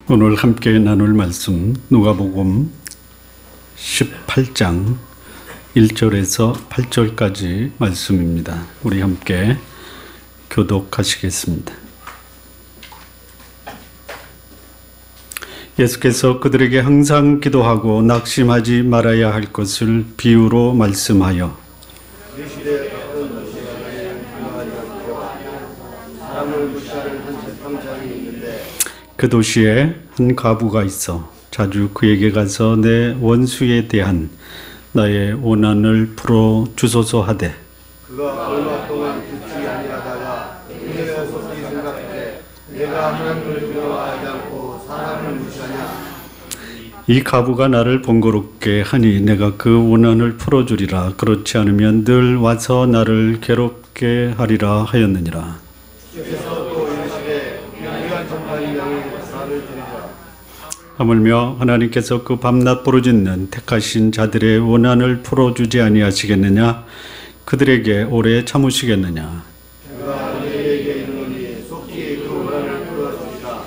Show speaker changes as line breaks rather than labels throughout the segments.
오늘 함께 나눌 말씀 누가복음 18장 1절에서 8절까지 말씀입니다. 우리 함께 교독하시겠습니다. 예수께서 그들에게 항상 기도하고 낙심하지 말아야 할 것을 비유로 말씀하여 그 도시에 한 과부가 있어 자주 그에게 가서 내 원수에 대한 나의 원한을 풀어 주소서 하되
그가 얼마 동안 듣지 아니하다가 은혜가 솟기 생각하되 내가 하나님을 두려워하지 않고 사람을 무시하냐.
이 과부가 나를 번거롭게 하니 내가 그 원한을 풀어주리라. 그렇지 않으면 늘 와서 나를 괴롭게 하리라 하였느니라. 하물며 하나님께서 그 밤낮 부르짖는 택하신 자들의 원한을 풀어주지 아니하시겠느냐. 그들에게 오래 참으시겠느냐.
그가 너희에게 이르노니 속히 그 원한을 풀어주리라.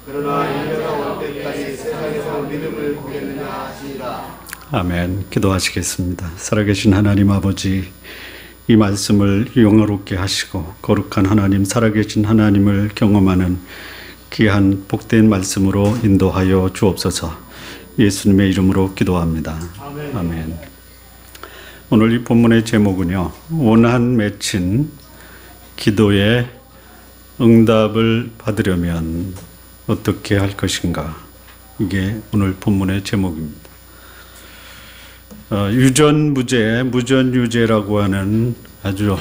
그러나 인자가 올 때까지 세상에서 믿음을 보겠느냐 하시니라.
아멘. 기도하시겠습니다. 살아계신 하나님 아버지, 이 말씀을 영화롭게 하시고 거룩한 하나님, 살아계신 하나님을 경험하는 귀한 복된 말씀으로 인도하여 주옵소서. 예수님의 이름으로 기도합니다. 아멘. 아멘. 오늘 이 본문의 제목은요, 원한 맺힌 기도의 응답을 받으려면 어떻게 할 것인가, 이게 오늘 본문의 제목입니다. 유전무죄, 무전유죄라고 하는 아주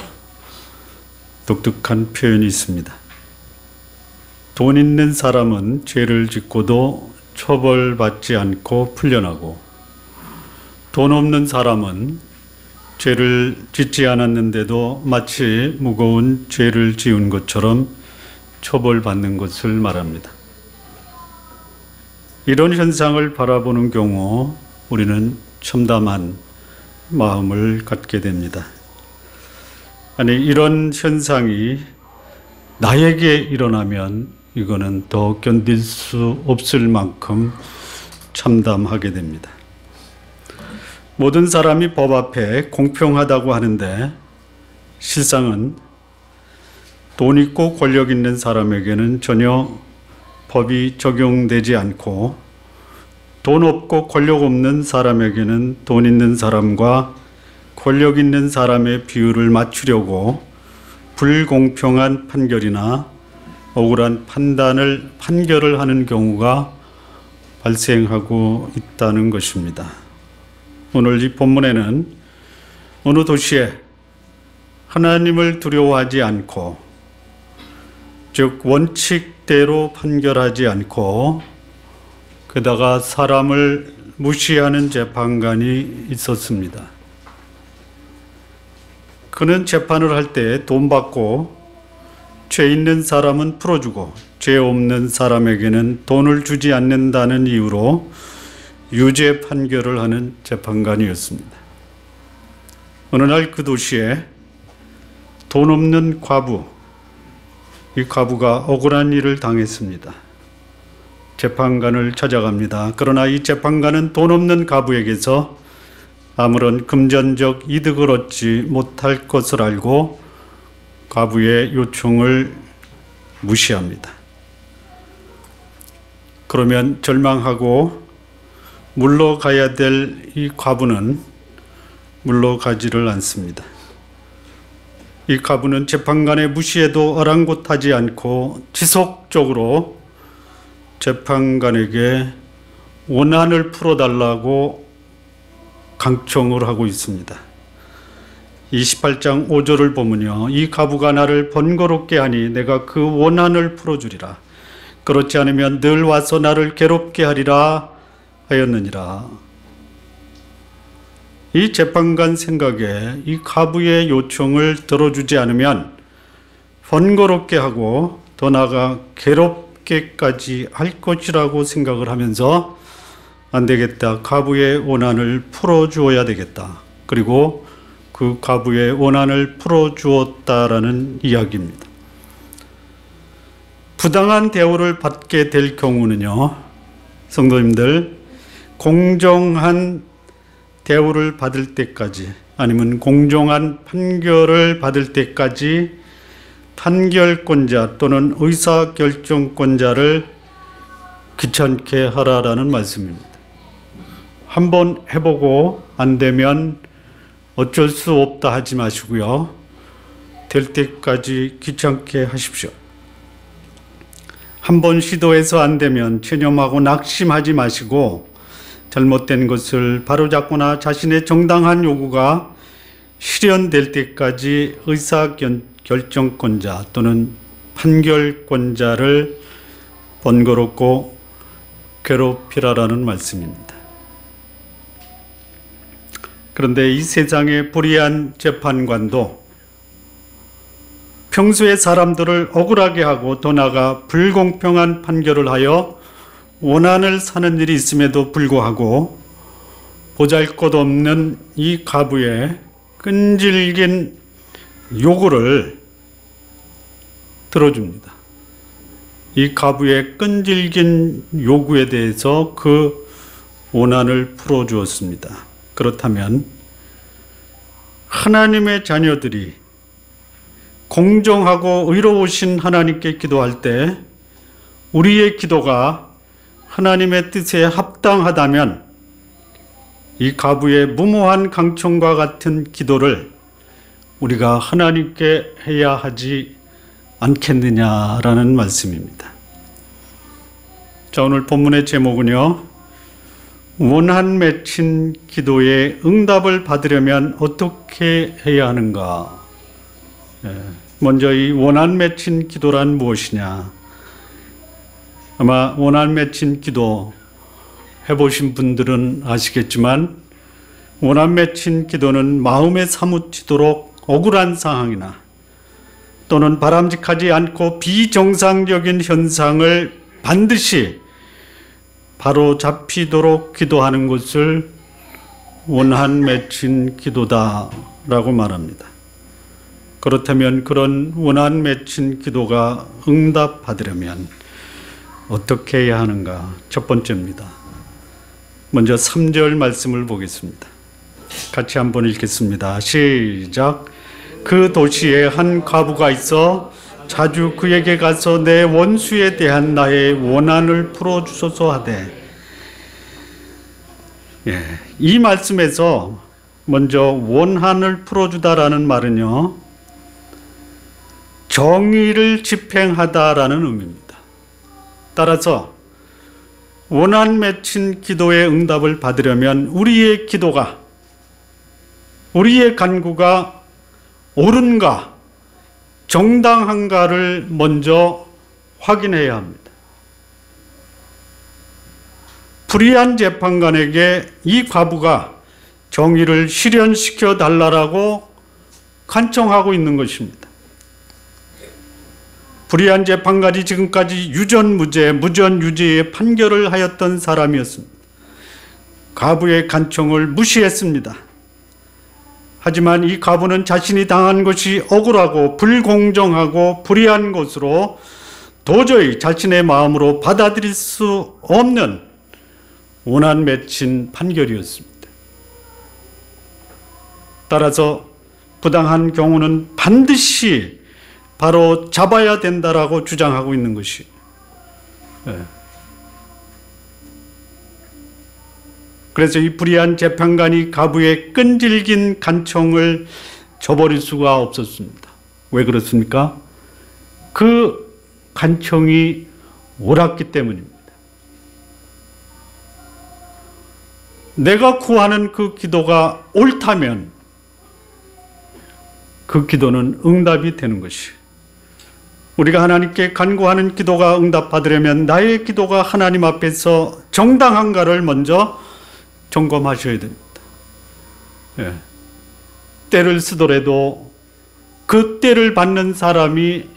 독특한 표현이 있습니다. 돈 있는 사람은 죄를 짓고도 처벌받지 않고 풀려나고, 돈 없는 사람은 죄를 짓지 않았는데도 마치 무거운 죄를 지은 것처럼 처벌받는 것을 말합니다. 이런 현상을 바라보는 경우 우리는 참담한 마음을 갖게 됩니다. 아니, 이런 현상이 나에게 일어나면 이거는 더 견딜 수 없을 만큼 참담하게 됩니다. 모든 사람이 법 앞에 공평하다고 하는데 실상은 돈 있고 권력 있는 사람에게는 전혀 법이 적용되지 않고, 돈 없고 권력 없는 사람에게는 돈 있는 사람과 권력 있는 사람의 비율을 맞추려고 불공평한 판결이나 억울한 판결을 하는 경우가 발생하고 있다는 것입니다. 오늘 이 본문에는 어느 도시에 하나님을 두려워하지 않고, 즉 원칙대로 판결하지 않고 게다가 사람을 무시하는 재판관이 있었습니다. 그는 재판을 할 때 돈 받고 죄 있는 사람은 풀어주고 죄 없는 사람에게는 돈을 주지 않는다는 이유로 유죄 판결을 하는 재판관이었습니다. 어느 날 그 도시에 돈 없는 과부, 이 과부가 억울한 일을 당했습니다. 재판관을 찾아갑니다. 그러나 이 재판관은 돈 없는 과부에게서 아무런 금전적 이득을 얻지 못할 것을 알고 과부의 요청을 무시합니다. 그러면 절망하고 물러가야 될 이 과부는 물러가지를 않습니다. 이 과부는 재판관의 무시에도 아랑곳하지 않고 지속적으로 재판관에게 원한을 풀어달라고 강청을 하고 있습니다. 28장 5절을 보면요, 이 과부가 나를 번거롭게 하니 내가 그 원한을 풀어주리라. 그렇지 않으면 늘 와서 나를 괴롭게 하리라 하였느니라. 이 재판관 생각에 이 과부의 요청을 들어주지 않으면 번거롭게 하고 더 나아가 괴롭게까지 할 것이라고 생각을 하면서 안 되겠다, 과부의 원한을 풀어주어야 되겠다. 그리고 그 과부의 원한을 풀어주었다라는 이야기입니다. 부당한 대우를 받게 될 경우는요, 성도님들, 공정한 대우를 받을 때까지 아니면 공정한 판결을 받을 때까지 판결권자 또는 의사결정권자를 귀찮게 하라라는 말씀입니다. 한번 해보고 안 되면 어쩔 수 없다 하지 마시고요. 될 때까지 귀찮게 하십시오. 한번 시도해서 안 되면 체념하고 낙심하지 마시고 잘못된 것을 바로잡거나 자신의 정당한 요구가 실현될 때까지 의사결정권자 또는 판결권자를 번거롭고 괴롭히라라는 말씀입니다. 그런데 이 세상의 불의한 재판관도 평소에 사람들을 억울하게 하고 더 나아가 불공평한 판결을 하여 원한을 사는 일이 있음에도 불구하고 보잘것없는 이 가부의 끈질긴 요구를 들어줍니다. 이 가부의 끈질긴 요구에 대해서 그 원한을 풀어주었습니다. 그렇다면 하나님의 자녀들이 공정하고 의로우신 하나님께 기도할 때 우리의 기도가 하나님의 뜻에 합당하다면 이 가부의 무모한 강청과 같은 기도를 우리가 하나님께 해야 하지 않겠느냐라는 말씀입니다. 자, 오늘 본문의 제목은요, 원한 맺힌 기도에 응답을 받으려면 어떻게 해야 하는가? 먼저 이 원한 맺힌 기도란 무엇이냐? 아마 원한 맺힌 기도 해보신 분들은 아시겠지만 원한 맺힌 기도는 마음에 사무치도록 억울한 상황이나 또는 바람직하지 않고 비정상적인 현상을 반드시 바로 잡히도록 기도하는 것을 원한 맺힌 기도다라고 말합니다. 그렇다면 그런 원한 맺힌 기도가 응답받으려면 어떻게 해야 하는가? 첫 번째입니다. 먼저 3절 말씀을 보겠습니다. 같이 한번 읽겠습니다. 시작. 그 도시에 한 과부가 있어 자주 그에게 가서 내 원수에 대한 나의 원한을 풀어주소서 하되. 이 말씀에서 먼저 원한을 풀어주다라는 말은요, 정의를 집행하다라는 의미입니다. 따라서 원한 맺힌 기도의 응답을 받으려면 우리의 기도가, 우리의 간구가 옳은가, 정당한가를 먼저 확인해야 합니다. 불의한 재판관에게 이 과부가 정의를 실현시켜 달라고 간청하고 있는 것입니다. 불의한 재판관이 지금까지 유전무죄, 무전유죄의 판결을 하였던 사람이었습니다. 과부의 간청을 무시했습니다. 하지만 이 과부는 자신이 당한 것이 억울하고 불공정하고 불의한 것으로 도저히 자신의 마음으로 받아들일 수 없는 원한 맺힌 판결이었습니다. 따라서 부당한 경우는 반드시 바로 잡아야 된다라고 주장하고 있는 것이. 그래서 이 불의한 재판관이 가부의 끈질긴 간청을 저버릴 수가 없었습니다. 왜 그렇습니까? 그 간청이 옳았기 때문입니다. 내가 구하는 그 기도가 옳다면 그 기도는 응답이 되는 것이. 우리가 하나님께 간구하는 기도가 응답받으려면 나의 기도가 하나님 앞에서 정당한가를 먼저 점검하셔야 됩니다. 때를 쓰더라도 그 때를 받는 사람이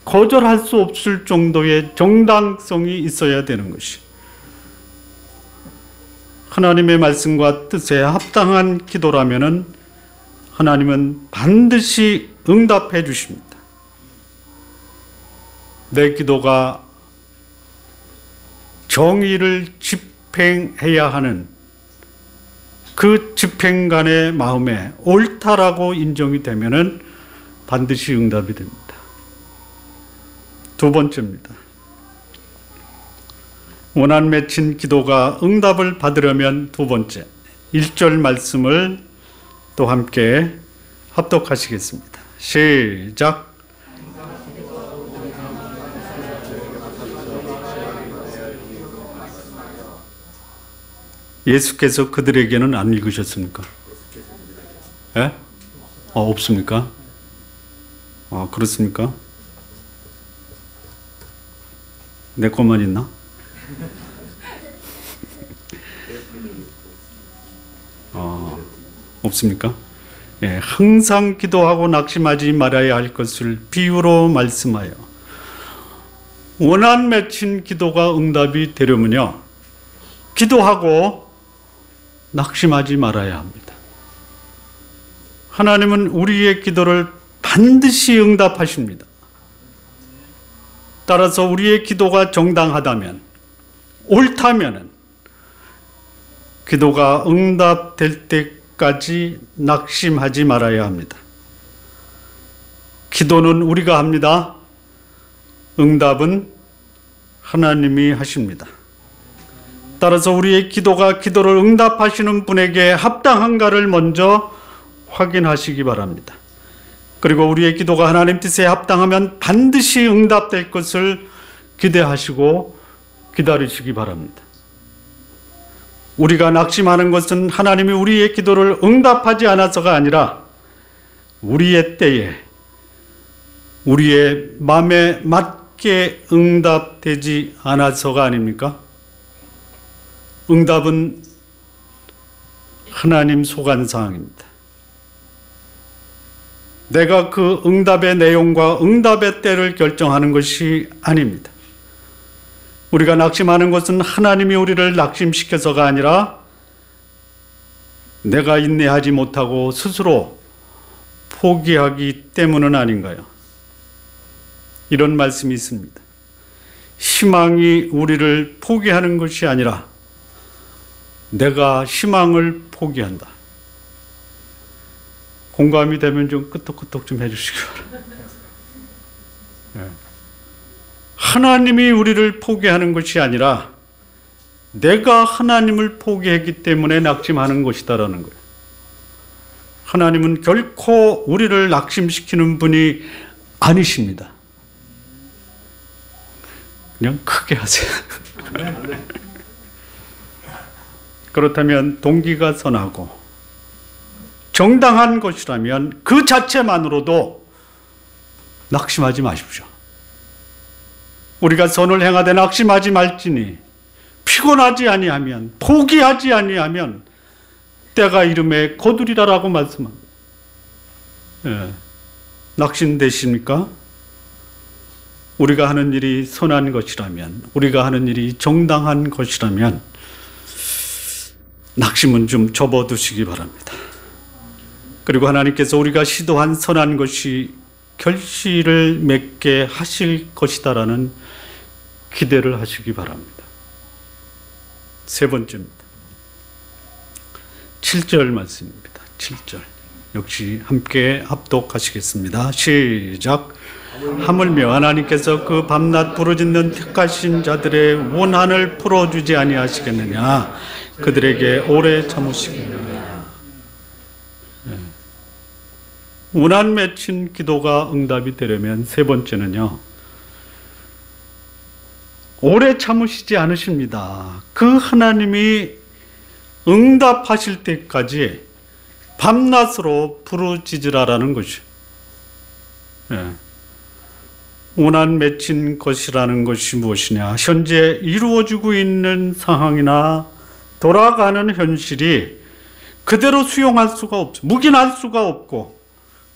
거절할 수 없을 정도의 정당성이 있어야 되는 것이. 하나님의 말씀과 뜻에 합당한 기도라면은 하나님은 반드시 응답해 주십니다. 내 기도가 정의를 집행해야 하는 그 집행관의 마음에 옳다라고 인정이 되면은 반드시 응답이 됩니다. 두 번째입니다. 원한 맺힌 기도가 응답을 받으려면 두 번째, 1절 말씀을 또 함께 합독하시겠습니다. 시작. 예수께서 그들에게는 안 읽으셨습니까? 예? 없습니까? 그렇습니까? 내 것만 있나? 없습니까? 예, 항상 기도하고 낙심하지 말아야 할 것을 비유로 말씀하여 원한 맺힌 기도가 응답이 되려면요, 기도하고 낙심하지 말아야 합니다. 하나님은 우리의 기도를 반드시 응답하십니다. 따라서 우리의 기도가 정당하다면, 옳다면 기도가 응답될 때까지 낙심하지 말아야 합니다. 기도는 우리가 합니다. 응답은 하나님이 하십니다. 따라서 우리의 기도가 기도를 응답하시는 분에게 합당한가를 먼저 확인하시기 바랍니다. 그리고 우리의 기도가 하나님 뜻에 합당하면 반드시 응답될 것을 기대하시고 기다리시기 바랍니다. 우리가 낙심하는 것은 하나님이 우리의 기도를 응답하지 않아서가 아니라 우리의 때에 우리의 마음에 맞게 응답되지 않아서가 아닙니까? 응답은 하나님 소관사항입니다. 내가 그 응답의 내용과 응답의 때를 결정하는 것이 아닙니다. 우리가 낙심하는 것은 하나님이 우리를 낙심시켜서가 아니라 내가 인내하지 못하고 스스로 포기하기 때문은 아닌가요? 이런 말씀이 있습니다. 희망이 우리를 포기하는 것이 아니라 내가 희망을 포기한다. 공감이 되면 좀 끄떡끄떡 좀 해주시기 바랍니다. 네. 하나님이 우리를 포기하는 것이 아니라 내가 하나님을 포기했기 때문에 낙심하는 것이다라는 거예요. 하나님은 결코 우리를 낙심시키는 분이 아니십니다. 그냥 크게 하세요. 그렇다면 동기가 선하고 정당한 것이라면 그 자체만으로도 낙심하지 마십시오. 우리가 선을 행하되 낙심하지 말지니 피곤하지 아니하면 포기하지 아니하면 때가 이름에 거두리라라고 말씀합니다. 예. 낙심되십니까? 우리가 하는 일이 선한 것이라면, 우리가 하는 일이 정당한 것이라면 낙심은 좀 접어두시기 바랍니다. 그리고 하나님께서 우리가 시도한 선한 것이 결실을 맺게 하실 것이다라는 기대를 하시기 바랍니다. 세 번째입니다. 7절 말씀입니다. 7절 역시 함께 합독하시겠습니다. 시작. 하물며 하나님께서 그 밤낮 부르짖는 택하신 자들의 원한을 풀어주지 아니하시겠느냐, 그들에게 오래 참으시겠느냐. 원한 맺힌 기도가 응답이 되려면 세 번째는요, 오래 참으시지 않으십니다. 그 하나님이 응답하실 때까지 밤낮으로 부르짖으라라는 것이죠. 원한 맺힌 것이라는 것이 무엇이냐? 현재 이루어지고 있는 상황이나 돌아가는 현실이 그대로 수용할 수가 없죠. 묵인할 수가 없고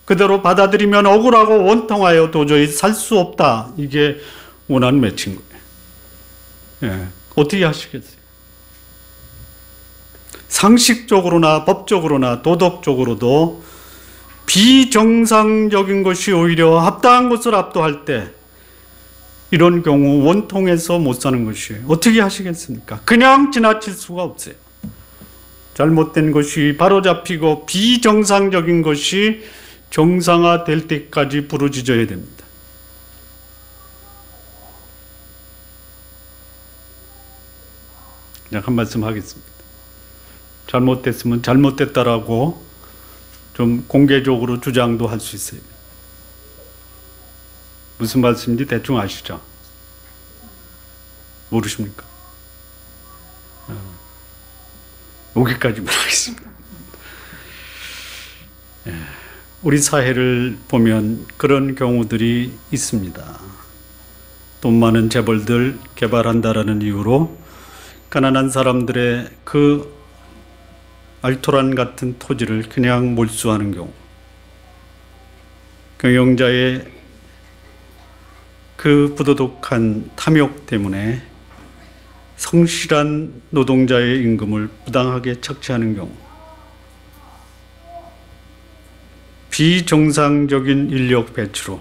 그대로 받아들이면 억울하고 원통하여 도저히 살 수 없다. 이게 원한 맺힌 거예요. 어떻게 하시겠어요? 상식적으로나 법적으로나 도덕적으로도 비정상적인 것이 오히려 합당한 것을 압도할 때 이런 경우 원통해서 못 사는 것이에요. 어떻게 하시겠습니까? 그냥 지나칠 수가 없어요. 잘못된 것이 바로잡히고 비정상적인 것이 정상화될 때까지 부르짖어야 됩니다. 그냥 한 말씀 하겠습니다. 잘못됐으면 잘못됐다라고 좀 공개적으로 주장도 할 수 있어요. 무슨 말씀인지 대충 아시죠? 모르십니까? 여기까지만 하겠습니다. 우리 사회를 보면 그런 경우들이 있습니다. 돈 많은 재벌들 개발한다라는 이유로 가난한 사람들의 그 알토란 같은 토지를 그냥 몰수하는 경우, 경영자의 그 부도덕한 탐욕 때문에 성실한 노동자의 임금을 부당하게 착취하는 경우, 비정상적인 인력 배치로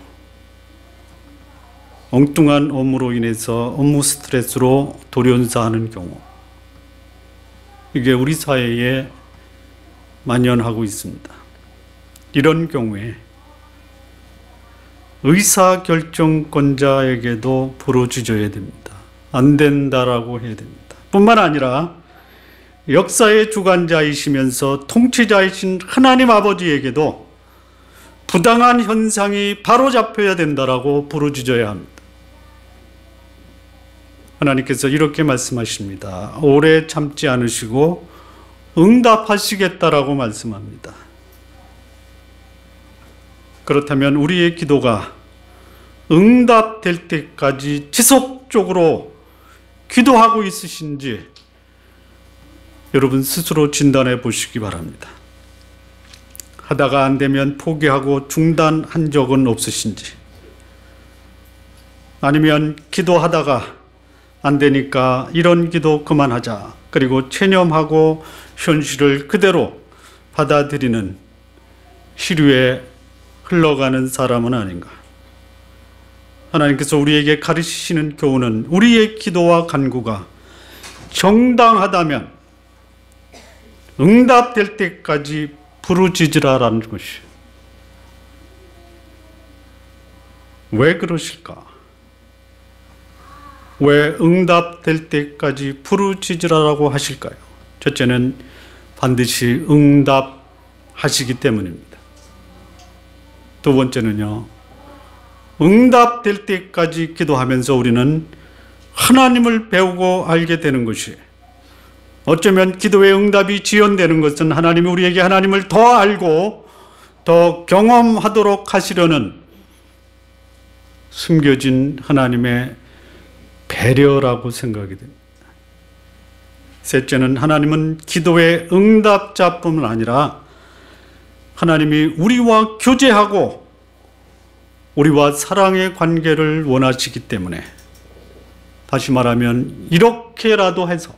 엉뚱한 업무로 인해서 업무 스트레스로 돌연사하는 경우, 이게 우리 사회에 만연하고 있습니다. 이런 경우에 의사결정권자에게도 부르짖어야 됩니다. 안 된다라고 해야 됩니다. 뿐만 아니라 역사의 주관자이시면서 통치자이신 하나님 아버지에게도 부당한 현상이 바로잡혀야 된다라고 부르짖어야 합니다. 하나님께서 이렇게 말씀하십니다. 오래 참지 않으시고 응답하시겠다라고 말씀합니다. 그렇다면 우리의 기도가 응답될 때까지 지속적으로 기도하고 있으신지 여러분 스스로 진단해 보시기 바랍니다. 하다가 안 되면 포기하고 중단한 적은 없으신지, 아니면 기도하다가 안 되니까 이런 기도 그만하자, 그리고 체념하고 현실을 그대로 받아들이는 시류에 흘러가는 사람은 아닌가. 하나님께서 우리에게 가르치시는 교훈은 우리의 기도와 간구가 정당하다면 응답될 때까지 부르짖으라라는 것이에요. 왜 그러실까? 왜 응답될 때까지 부르짖으라고 하실까요? 첫째는 반드시 응답하시기 때문입니다. 두 번째는요, 응답될 때까지 기도하면서 우리는 하나님을 배우고 알게 되는 것이에요. 어쩌면 기도의 응답이 지연되는 것은 하나님이 우리에게 하나님을 더 알고 더 경험하도록 하시려는 숨겨진 하나님의 배려라고 생각이 됩니다. 셋째는 하나님은 기도의 응답자뿐만 아니라 하나님이 우리와 교제하고 우리와 사랑의 관계를 원하시기 때문에, 다시 말하면 이렇게라도 해서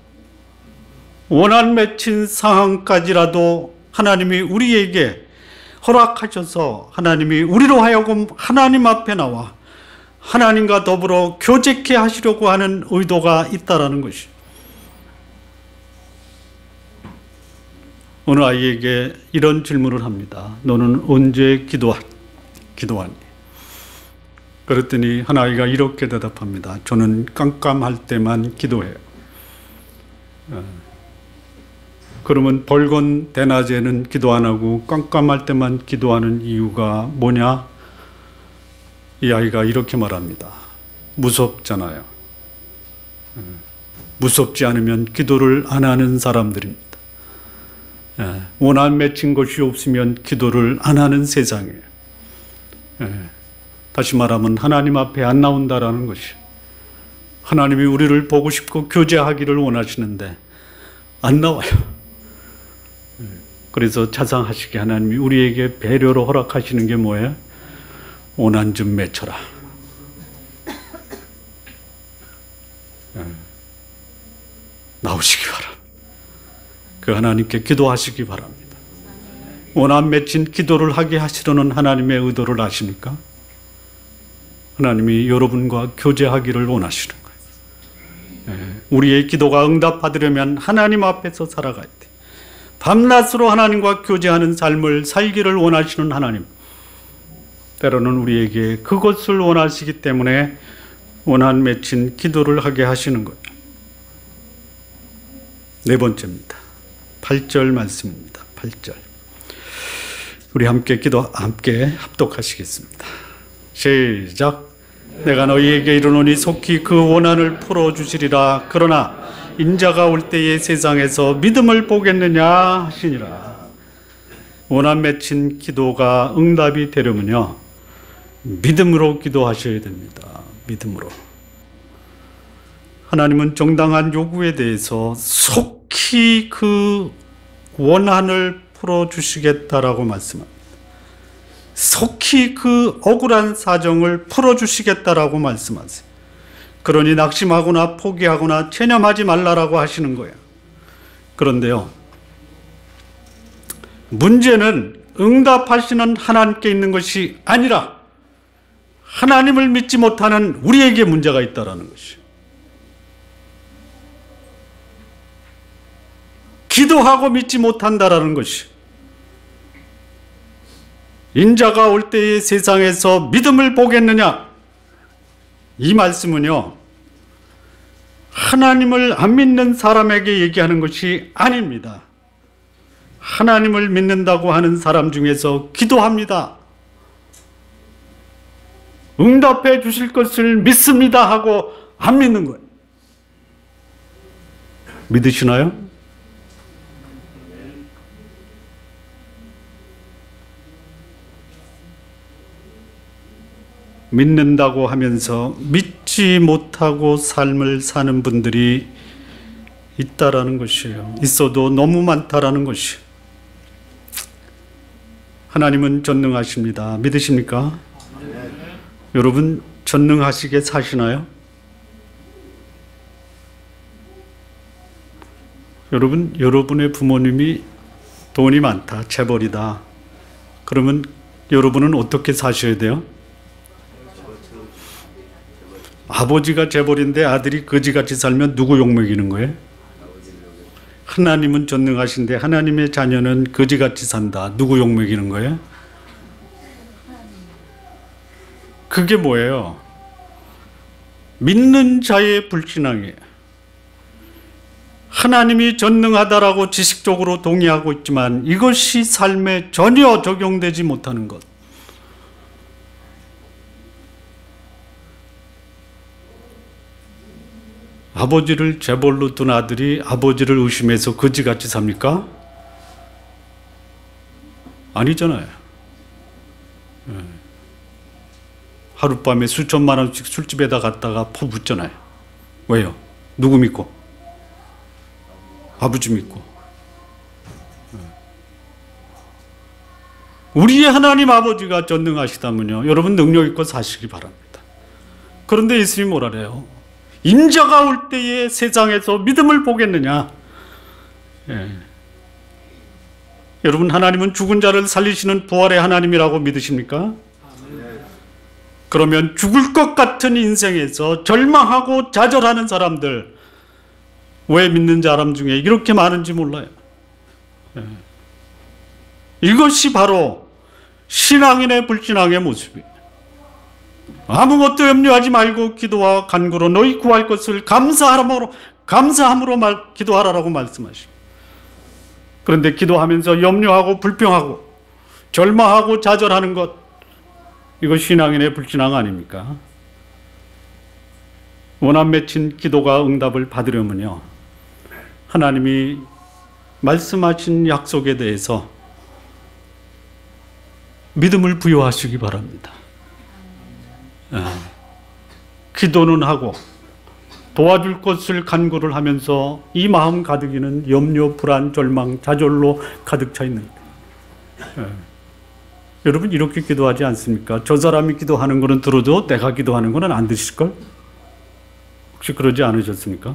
원한 맺힌 상황까지라도 하나님이 우리에게 허락하셔서 하나님이 우리로 하여금 하나님 앞에 나와 하나님과 더불어 교제케 하시려고 하는 의도가 있다라는 것이. 어느 아이에게 이런 질문을 합니다. 너는 언제 기도하니? 그랬더니 한 아이가 이렇게 대답합니다. 저는 깜깜할 때만 기도해요. 그러면 벌건 대낮에는 기도 안 하고 깜깜할 때만 기도하는 이유가 뭐냐? 이 아이가 이렇게 말합니다. 무섭잖아요. 무섭지 않으면 기도를 안 하는 사람들입니다. 원한 맺힌 것이 없으면 기도를 안 하는 세상이에요. 다시 말하면 하나님 앞에 안 나온다라는 것이. 하나님이 우리를 보고 싶고 교제하기를 원하시는데 안 나와요. 그래서 자상하시게 하나님이 우리에게 배려로 허락하시는 게 뭐예요? 원한 좀 맺혀라. 나오시기 바랍니다. 그 하나님께 기도하시기 바랍니다. 원한 맺힌 기도를 하게 하시려는 하나님의 의도를 아십니까? 하나님이 여러분과 교제하기를 원하시는 거예요. 우리의 기도가 응답받으려면 하나님 앞에서 살아가야 돼. 밤낮으로 하나님과 교제하는 삶을 살기를 원하시는 하나님, 때로는 우리에게 그것을 원하시기 때문에 원한 맺힌 기도를 하게 하시는 거예요. 네 번째입니다. 8절 말씀입니다. 8절. 우리 함께 합독하시겠습니다. 시작. 내가 너희에게 이르노니 속히 그 원한을 풀어주시리라. 그러나 인자가 올 때에 세상에서 믿음을 보겠느냐 하시니라. 원한 맺힌 기도가 응답이 되려면요, 믿음으로 기도하셔야 됩니다. 믿음으로. 하나님은 정당한 요구에 대해서 속히 그 원한을 풀어주시겠다라고 말씀합니다. 속히 그 억울한 사정을 풀어주시겠다라고 말씀하세요. 그러니 낙심하거나 포기하거나 체념하지 말라라고 하시는 거예요. 그런데요, 문제는 응답하시는 하나님께 있는 것이 아니라 하나님을 믿지 못하는 우리에게 문제가 있다라는 것이에요. 기도하고 믿지 못한다라는 것이, 인자가 올 때에 세상에서 믿음을 보겠느냐, 이 말씀은요, 하나님을 안 믿는 사람에게 얘기하는 것이 아닙니다. 하나님을 믿는다고 하는 사람 중에서 기도합니다, 응답해 주실 것을 믿습니다 하고 안 믿는 거예요. 믿으시나요? 믿는다고 하면서 믿지 못하고 삶을 사는 분들이 있다라는 것이에요. 있어도 너무 많다라는 것이에요. 하나님은 전능하십니다. 믿으십니까? 여러분 전능하시게 사시나요? 여러분의 부모님이 돈이 많다, 재벌이다. 그러면 여러분은 어떻게 사셔야 돼요? 아버지가 재벌인데 아들이 거지같이 살면 누구 욕먹이는 거예요? 하나님은 전능하신데 하나님의 자녀는 거지같이 산다. 누구 욕먹이는 거예요? 그게 뭐예요? 믿는 자의 불신앙이에요. 하나님이 전능하다라고 지식적으로 동의하고 있지만 이것이 삶에 전혀 적용되지 못하는 것. 아버지를 재벌로 둔 아들이 아버지를 의심해서 거지같이 삽니까? 아니잖아요. 하룻밤에 수천만 원씩 술집에다 갔다가 퍼붓잖아요. 왜요? 누구 믿고? 아버지 믿고. 우리의 하나님 아버지가 전능하시다면요, 여러분 능력 있고 사시기 바랍니다. 그런데 예수님이 뭐라 그래요? 인자가 올 때에 세상에서 믿음을 보겠느냐? 여러분, 하나님은 죽은 자를 살리시는 부활의 하나님이라고 믿으십니까? 그러면 죽을 것 같은 인생에서 절망하고 좌절하는 사람들, 왜 믿는 사람 중에 이렇게 많은지 몰라요. 이것이 바로 신앙인의 불신앙의 모습이에요. 아무것도 염려하지 말고 기도와 간구로 너희 구할 것을 감사함으로 기도하라라고 말씀하십니다. 그런데 기도하면서 염려하고 불평하고 절망하고 좌절하는 것, 이거 신앙인의 불신앙 아닙니까? 원한 맺힌 기도가 응답을 받으려면요, 하나님이 말씀하신 약속에 대해서 믿음을 부여하시기 바랍니다. 기도는 하고 도와줄 것을 간구를 하면서 이 마음 가득이는 염려, 불안, 절망, 좌절로 가득 차 있는 거예요. 여러분 이렇게 기도하지 않습니까? 저 사람이 기도하는 거는 들어도 내가 기도하는 거는 안 드실걸? 혹시 그러지 않으셨습니까?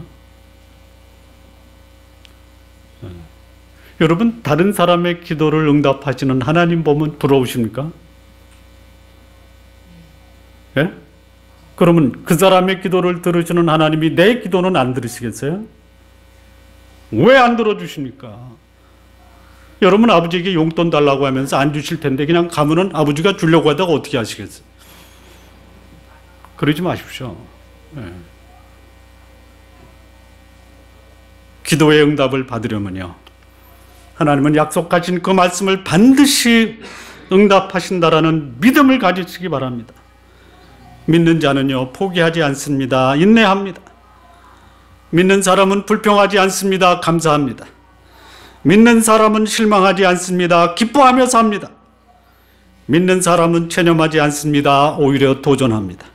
여러분 다른 사람의 기도를 응답하시는 하나님 보면 부러우십니까? 예? 그러면 그 사람의 기도를 들으시는 하나님이 내 기도는 안 들으시겠어요? 왜 안 들어주십니까? 여러분 아버지에게 용돈 달라고 하면서 안 주실 텐데 그냥 가면은 아버지가 주려고 하다가 어떻게 하시겠어요? 그러지 마십시오. 네. 기도의 응답을 받으려면요, 하나님은 약속하신 그 말씀을 반드시 응답하신다라는 믿음을 가지시기 바랍니다. 믿는 자는요 포기하지 않습니다. 인내합니다. 믿는 사람은 불평하지 않습니다. 감사합니다. 믿는 사람은 실망하지 않습니다. 기뻐하며 삽니다. 믿는 사람은 체념하지 않습니다. 오히려 도전합니다.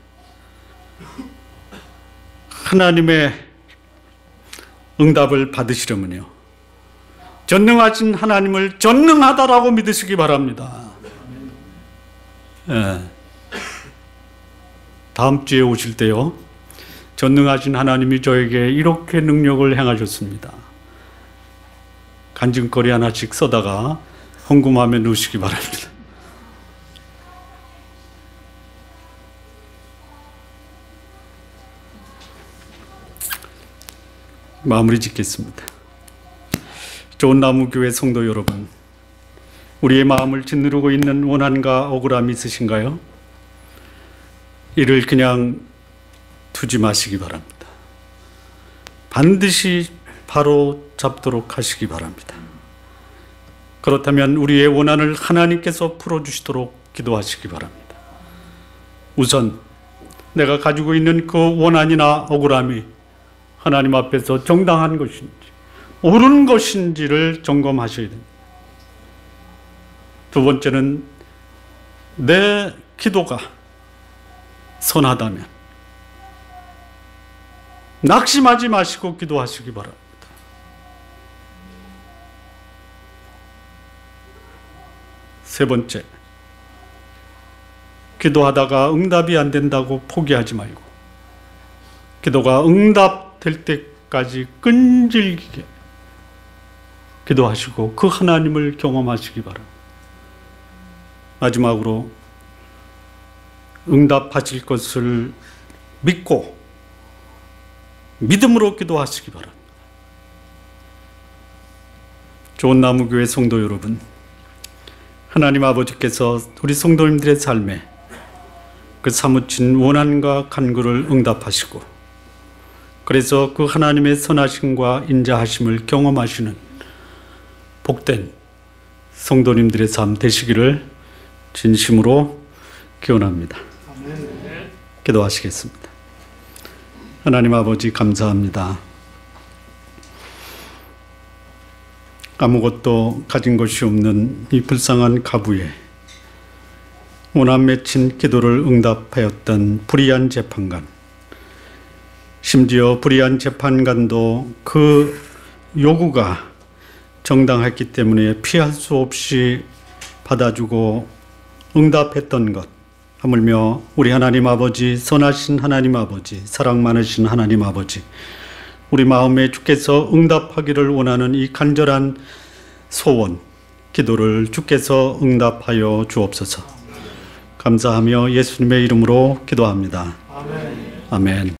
하나님의 응답을 받으시려면요, 전능하신 하나님을 전능하다라고 믿으시기 바랍니다. 예. 다음 주에 오실 때요, 전능하신 하나님이 저에게 이렇게 능력을 행하셨습니다. 간증거리 하나씩 써다가 헌금함에 넣으시기 바랍니다. 마무리 짓겠습니다. 좋은 나무교회 성도 여러분, 우리의 마음을 짓누르고 있는 원한과 억울함이 있으신가요? 이를 그냥 두지 마시기 바랍니다. 반드시 바로 잡도록 하시기 바랍니다. 그렇다면 우리의 원한을 하나님께서 풀어주시도록 기도하시기 바랍니다. 우선 내가 가지고 있는 그 원한이나 억울함이 하나님 앞에서 정당한 것인지 옳은 것인지를 점검하셔야 됩니다. 두 번째는 내 기도가 선하다면 낙심하지 마시고 기도하시기 바랍니다. 세 번째, 기도하다가 응답이 안 된다고 포기하지 말고 기도가 응답될 때까지 끈질기게 기도하시고 그 하나님을 경험하시기 바랍니다. 마지막으로 응답하실 것을 믿고 믿음으로 기도하시기 바랍니다. 좋은 나무교회 성도 여러분, 하나님 아버지께서 우리 성도님들의 삶에 그 사무친 원한과 간구를 응답하시고 그래서 그 하나님의 선하심과 인자하심을 경험하시는 복된 성도님들의 삶 되시기를 진심으로 기원합니다. 기도하시겠습니다. 하나님 아버지 감사합니다. 아무것도 가진 것이 없는 이 불쌍한 가부에 원한 맺힌 기도를 응답하였던 불의한 재판관, 심지어 불의한 재판관도 그 요구가 정당했기 때문에 피할 수 없이 받아주고 응답했던 것, 하물며 우리 하나님 아버지, 선하신 하나님 아버지, 사랑 많으신 하나님 아버지, 우리 마음에 주께서 응답하기를 원하는 이 간절한 소원, 기도를 주께서 응답하여 주옵소서. 감사하며 예수님의 이름으로 기도합니다. 아멘. 아멘.